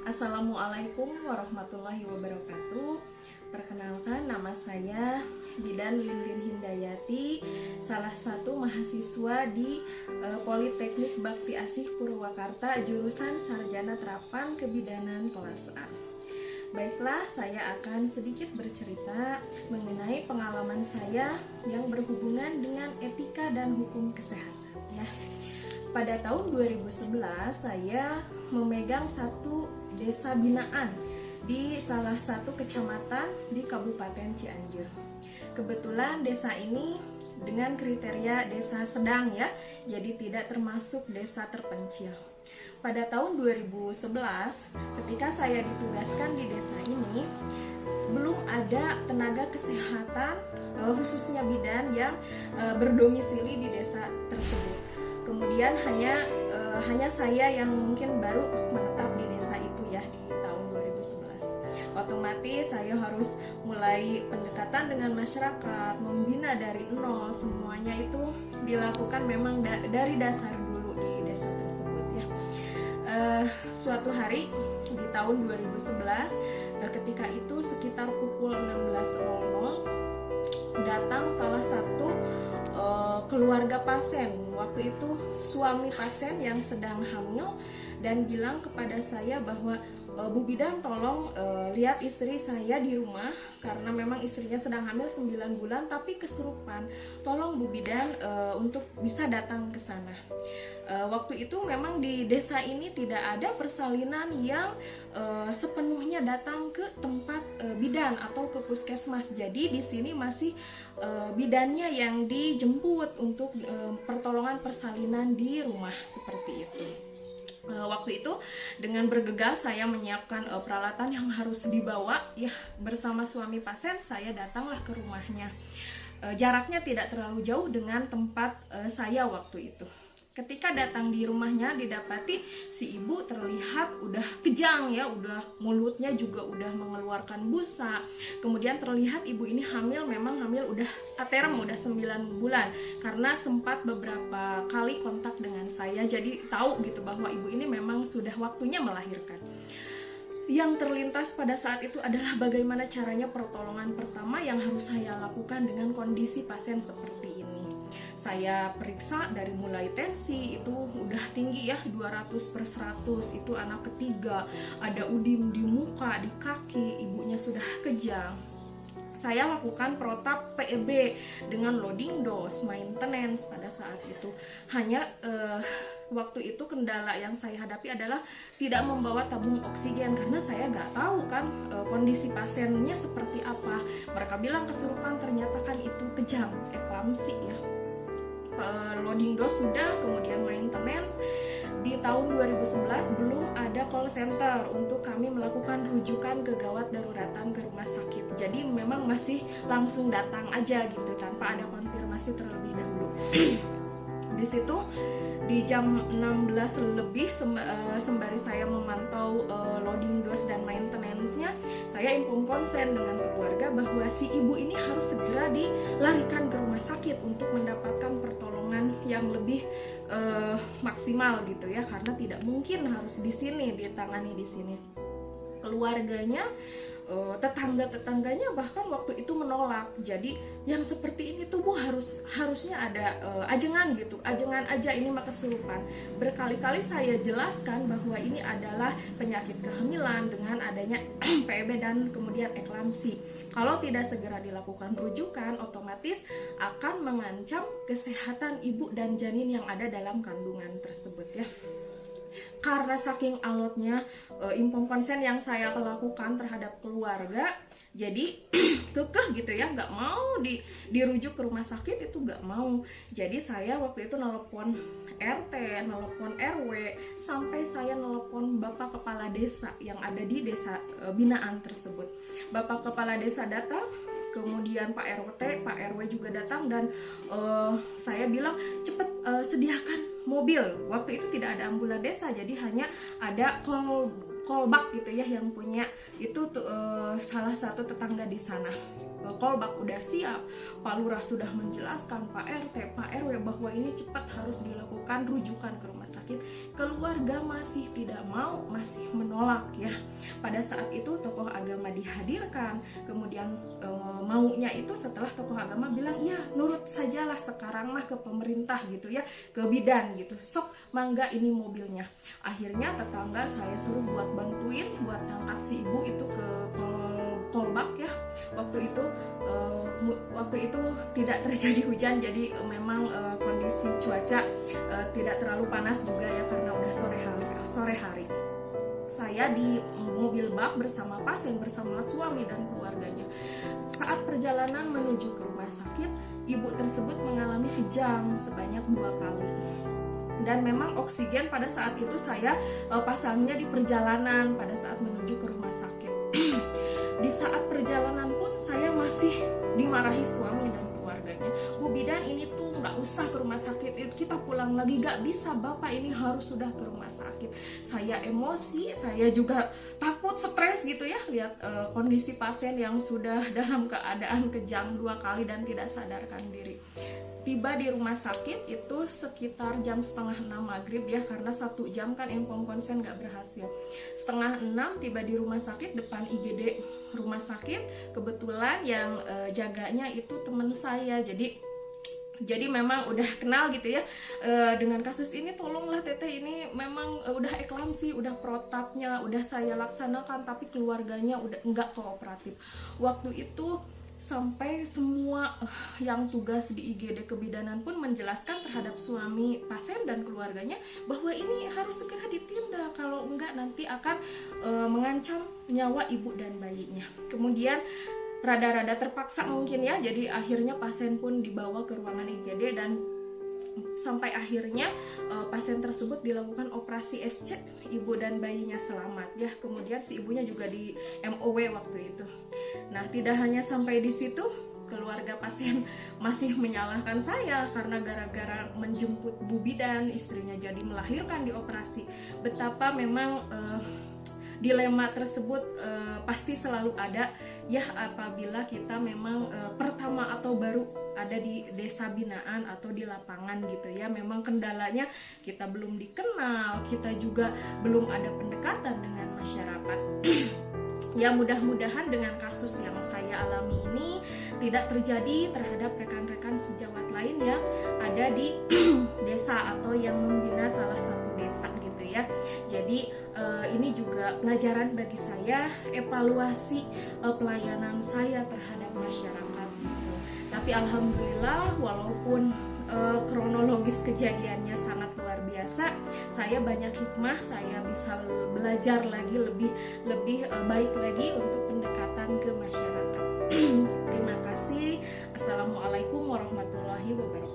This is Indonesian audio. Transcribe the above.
Assalamualaikum warahmatullahi wabarakatuh. Perkenalkan, nama saya Bidan Lindin Hindayati, salah satu mahasiswa di Politeknik Bakti Asih Purwakarta, jurusan Sarjana Terapan Kebidanan kelas A. Baiklah, saya akan sedikit bercerita mengenai pengalaman saya yang berhubungan dengan etika dan hukum kesehatan. Ya. Pada tahun 2011, saya memegang satu desa binaan di salah satu kecamatan di Kabupaten Cianjur. Kebetulan desa ini dengan kriteria desa sedang ya, jadi tidak termasuk desa terpencil. Pada tahun 2011, ketika saya ditugaskan di desa ini, belum ada tenaga kesehatan khususnya bidan yang berdomisili di desa tersebut. Kemudian hanya saya yang mungkin baru menetap di desa itu ya di tahun 2011. Otomatis saya harus mulai pendekatan dengan masyarakat, membina dari nol, semuanya itu dilakukan memang dari dasar dulu di desa tersebut ya. Suatu hari di tahun 2011, ketika itu sekitar pukul 16.00 datang salah satu keluarga pasien, waktu itu suami pasien yang sedang hamil, dan bilang kepada saya bahwa Bu Bidan, tolong lihat istri saya di rumah karena memang istrinya sedang hamil 9 bulan tapi kesurupan. Tolong Bu Bidan untuk bisa datang ke sana. Waktu itu memang di desa ini tidak ada persalinan yang sepenuhnya datang ke tempat bidan atau ke puskesmas. Jadi di sini masih bidannya yang dijemput untuk pertolongan persalinan di rumah seperti itu. Waktu itu dengan bergegas saya menyiapkan peralatan yang harus dibawa ya, bersama suami pasien saya datanglah ke rumahnya. Jaraknya tidak terlalu jauh dengan tempat saya waktu itu. Ketika datang di rumahnya, didapati si ibu terlihat udah kejang ya, udah mulutnya juga udah mengeluarkan busa. Kemudian terlihat ibu ini hamil, memang hamil udah aterem, udah 9 bulan. Karena sempat beberapa kali kontak dengan saya, jadi tahu gitu bahwa ibu ini memang sudah waktunya melahirkan. Yang terlintas pada saat itu adalah bagaimana caranya pertolongan pertama yang harus saya lakukan dengan kondisi pasien seperti ini. Saya periksa dari mulai tensi itu udah tinggi ya, 200/100, itu anak ketiga, ada udim di muka, di kaki, ibunya sudah kejang. Saya lakukan protap PEB dengan loading dose, maintenance pada saat itu. Hanya waktu itu kendala yang saya hadapi adalah tidak membawa tabung oksigen karena saya nggak tahu kan kondisi pasiennya seperti apa. Mereka bilang kesurupan, ternyata kan itu kejang, eklamsi ya. Loading dose sudah, kemudian maintenance. Di tahun 2011 belum ada call center untuk kami melakukan rujukan ke gawat daruratan ke rumah sakit. Jadi memang masih langsung datang aja gitu tanpa ada konfirmasi terlebih dahulu. Di situ di jam 16 lebih sembari saya memantau loading dose dan maintenance-nya, saya inform konsen dengan keluarga bahwa si ibu ini harus segera dilarikan ke rumah sakit untuk mendapatkan pertolongan yang lebih maksimal gitu ya, karena tidak mungkin harus di sini ditangani di sini. Keluarganya, tetangga-tetangganya bahkan waktu itu menolak. Jadi yang seperti ini tuh Bu harusnya ada ajengan gitu, ajengan aja, ini mah kesurupan. Berkali-kali saya jelaskan bahwa ini adalah penyakit kehamilan dengan adanya PEB dan kemudian eklamsi. Kalau tidak segera dilakukan rujukan, otomatis akan mengancam kesehatan ibu dan janin yang ada dalam kandungan tersebut ya. Karena saking alotnya inform konsen yang saya lakukan terhadap keluarga, jadi kekeh gitu ya, nggak mau dirujuk ke rumah sakit, itu nggak mau. Jadi saya waktu itu nelpon RT, nelpon RW, sampai saya nelpon Bapak Kepala Desa yang ada di desa binaan tersebut. Bapak Kepala Desa datang, kemudian Pak RT, Pak RW juga datang, dan saya bilang cepet sediakan mobil. Waktu itu tidak ada ambulan desa, jadi hanya ada kolbak gitu ya yang punya itu salah satu tetangga di sana. Kolbak udah siap, Pak Lurah sudah menjelaskan, Pak RT, Pak RW bahwa ini cepat harus dilakukan rujukan ke rumah sakit keluarga masih tidak mau, masih menolak ya. Pada saat itu tokoh agama dihadirkan, kemudian maunya itu setelah tokoh agama bilang iya nurut sajalah sekarang mah ke pemerintah gitu ya, ke bidan gitu, sok mangga ini mobilnya. Akhirnya tetangga saya suruh buat bantuin buat angkat si ibu itu ke kolbak ya. Waktu itu tidak terjadi hujan, jadi memang kondisi cuaca tidak terlalu panas juga ya karena udah sore hari. Saya di mobil bak bersama pasien, bersama suami dan keluarganya. Saat perjalanan menuju ke rumah sakit, ibu tersebut mengalami kejang sebanyak 2 kali. Dan memang oksigen pada saat itu saya pasangnya di perjalanan pada saat menuju ke rumah sakit. Di saat perjalanan pun saya masih dimarahi suami dan keluarganya. Bu bidan ini tuh nggak usah ke rumah sakit, kita pulang lagi, nggak bisa bapak ini harus sudah ke rumah sakit. Saya emosi, saya juga takut, stres gitu ya lihat kondisi pasien yang sudah dalam keadaan kejang 2 kali dan tidak sadarkan diri. Tiba di rumah sakit itu sekitar jam 5:30 maghrib ya, karena 1 jam kan infom konsen gak berhasil. 5:30 tiba di rumah sakit, depan IGD rumah sakit. Kebetulan yang jaganya itu teman saya, jadi memang udah kenal gitu ya dengan kasus ini. Tolonglah teteh, ini memang udah eklamsi, udah protapnya udah saya laksanakan, tapi keluarganya udah enggak kooperatif. Waktu itu sampai semua yang tugas di IGD kebidanan pun menjelaskan terhadap suami pasien dan keluarganya bahwa ini harus segera ditindak, kalau enggak nanti akan mengancam nyawa ibu dan bayinya. Kemudian rada-rada terpaksa mungkin ya, jadi akhirnya pasien pun dibawa ke ruangan IGD dan sampai akhirnya pasien tersebut dilakukan operasi SC, ibu dan bayinya selamat ya. Kemudian si ibunya juga di MOW waktu itu. Nah, tidak hanya sampai di situ, keluarga pasien masih menyalahkan saya karena gara-gara menjemput bu bidan, istrinya jadi melahirkan di operasi. Betapa memang dilema tersebut pasti selalu ada ya apabila kita memang pertama atau baru ada di desa binaan atau di lapangan gitu ya. Memang kendalanya kita belum dikenal, kita juga belum ada pendekatan dengan masyarakat. Ya mudah-mudahan dengan kasus yang saya alami ini tidak terjadi terhadap rekan-rekan sejawat lain yang ada di desa atau yang membina salah satu desa gitu ya. Jadi ini juga pelajaran bagi saya, evaluasi pelayanan saya terhadap masyarakat gitu. Tapi alhamdulillah walaupun kronologis kejadiannya sangat luar biasa, saya banyak hikmah, saya bisa belajar lagi lebih baik lagi untuk pendekatan ke masyarakat. Terima kasih. Assalamualaikum warahmatullahi wabarakatuh.